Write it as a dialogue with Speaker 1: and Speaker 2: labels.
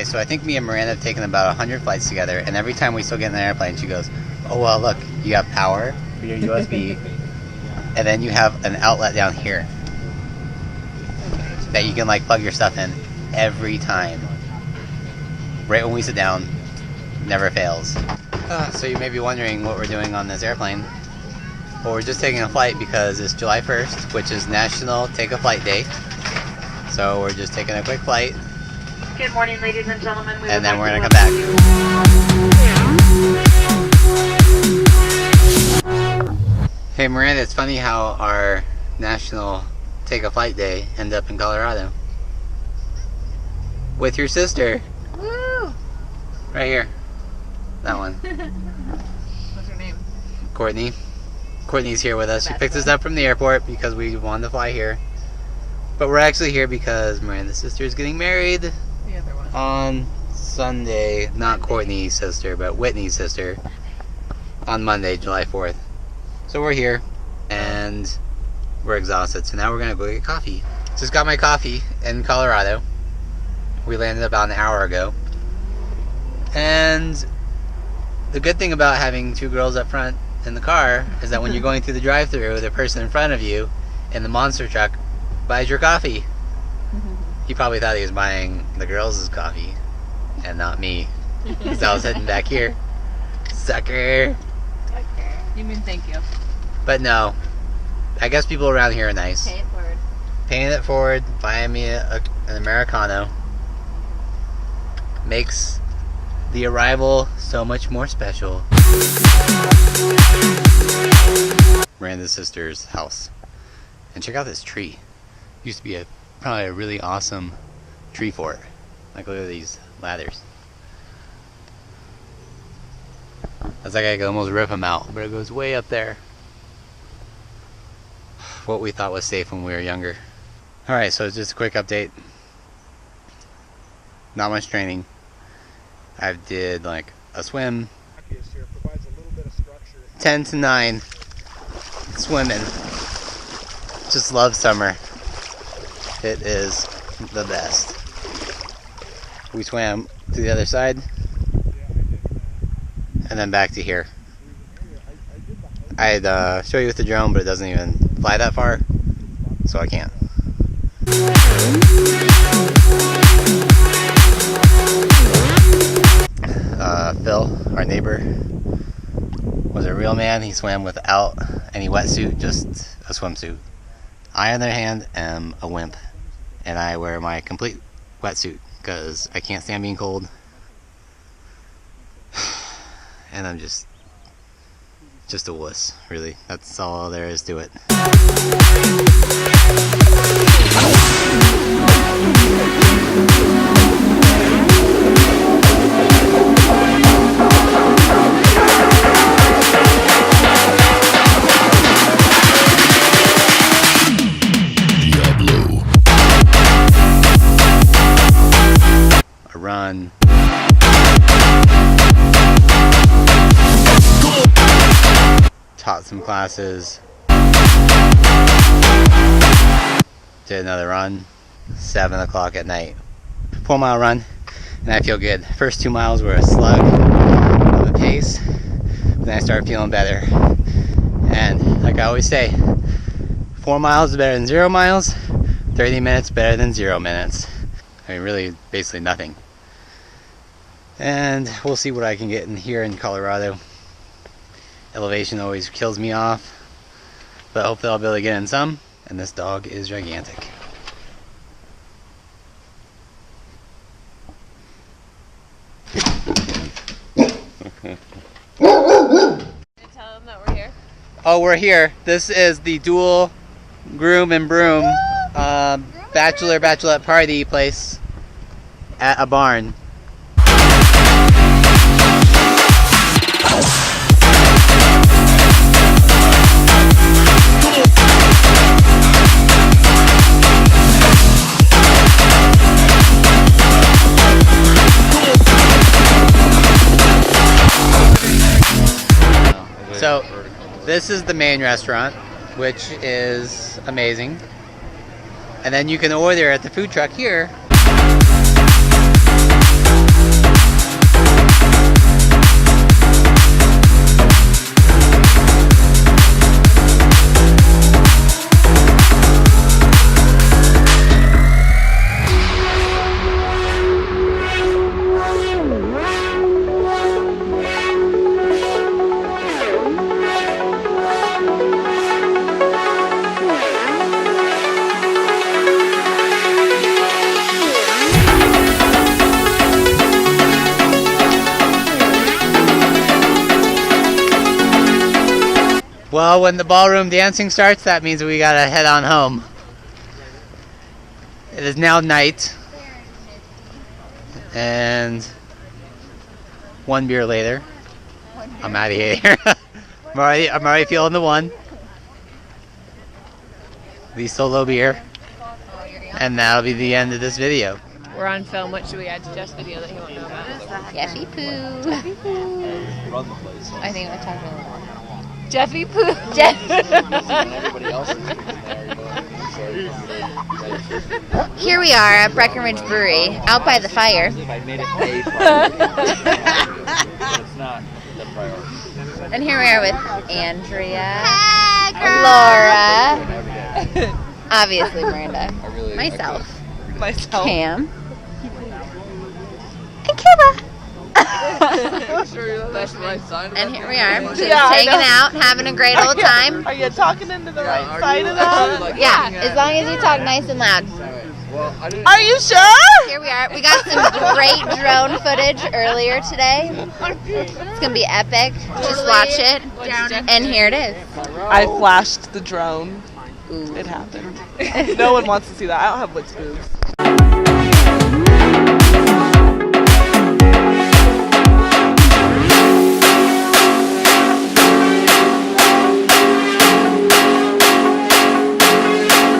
Speaker 1: so I think me and Miranda have taken about 100 flights together, and every time we still get in the airplane, she goes, oh, well, look, you have power for your USB, and then you have an outlet down here that you can, like, plug your stuff in every time. Right when we sit down, never fails. So you may be wondering what we're doing on this airplane. Well, we're just taking a flight because it's July 1st, which is National Take a Flight Day. So we're just taking a quick flight.
Speaker 2: Good morning, ladies and gentlemen.
Speaker 1: And then we're going to come back. Hey Miranda, it's funny how our National Take a Flight Day ended up in Colorado. With your sister.
Speaker 3: Woo!
Speaker 1: Right here. That one.
Speaker 3: What's her name?
Speaker 1: Courtney. Courtney's here with us. She picked us up from the airport because we wanted to fly here. But we're actually here because Miranda's sister is getting married
Speaker 3: The other one.
Speaker 1: on Sunday. Not Courtney's sister, but Whitney's sister. On Monday, July 4th. So we're here and we're exhausted. So now we're going to go get coffee. Just got my coffee in Colorado. We landed about an hour ago. And the good thing about having two girls up front in the car is that when you're going through the drive-thru, the person in front of you in the monster truck buys your coffee. He probably thought he was buying the girls' coffee and not me. So I was heading back here. Sucker.
Speaker 3: You mean thank you.
Speaker 1: But no, I guess people around here are nice.
Speaker 3: Pay it forward.
Speaker 1: Paying it forward, buying me an Americano makes the arrival so much more special. Miranda's sister's house. And check out this tree. Used to be probably a really awesome tree fort. Like, look at these ladders. It's like I could almost rip them out, but it goes way up there. What we thought was safe when we were younger. Alright, so just a quick update. Not much training. I did like a swim. 10 to 9 swimming. Just love summer. It is the best. We swam to the other side and then back to here. I'd show you with the drone, but it doesn't even fly that far, so I can't. Phil, our neighbor, was a real man. He swam without any wetsuit, just a swimsuit. I, on the other hand, am a wimp, and I wear my complete wetsuit because I can't stand being cold, and I'm just a wuss, really. That's all there is to it. Run. Taught some classes. Did another run. 7 o'clock at night. 4-mile run, and I feel good. First 2 miles were a slug of a pace. Then I started feeling better. And like I always say, 4 miles is better than 0 miles. 30 minutes better than 0 minutes. I mean, really, basically nothing. And we'll see what I can get in here in Colorado. Elevation always kills me off, but hopefully I'll be able to get in some. And this dog is gigantic.
Speaker 3: Tell them that we're here.
Speaker 1: Oh, we're here. This is the dual groom and broom bachelorette party place at a barn. So this is the main restaurant, which is amazing. And then you can order at the food truck here. Well, when the ballroom dancing starts, that means we gotta head on home. It is now night, and 1 beer later, I'm out of here. I'm already feeling the one. The solo beer, and that'll be the end of this video.
Speaker 3: We're on film. What should we add to Jeff's video that he won't know about?
Speaker 4: Jeffy Poo. I think we're talking about
Speaker 3: Jeffy Poo.
Speaker 4: Here we are at Breckenridge Brewery, out by the fire. And here we are with Andrea, Laura, obviously Miranda, myself, Cam, and Kiba. And here we are, just hanging out, having a great old time.
Speaker 5: Are you talking into the right side of that?
Speaker 4: Yeah, as long as you talk nice and loud.
Speaker 5: Are you sure?
Speaker 4: Here we are. We got some great drone footage earlier today. It's going to be epic. Just watch it. And here it is.
Speaker 5: I flashed the drone.
Speaker 4: Ooh.
Speaker 5: It happened. No one wants to see that. I don't have witch boobs.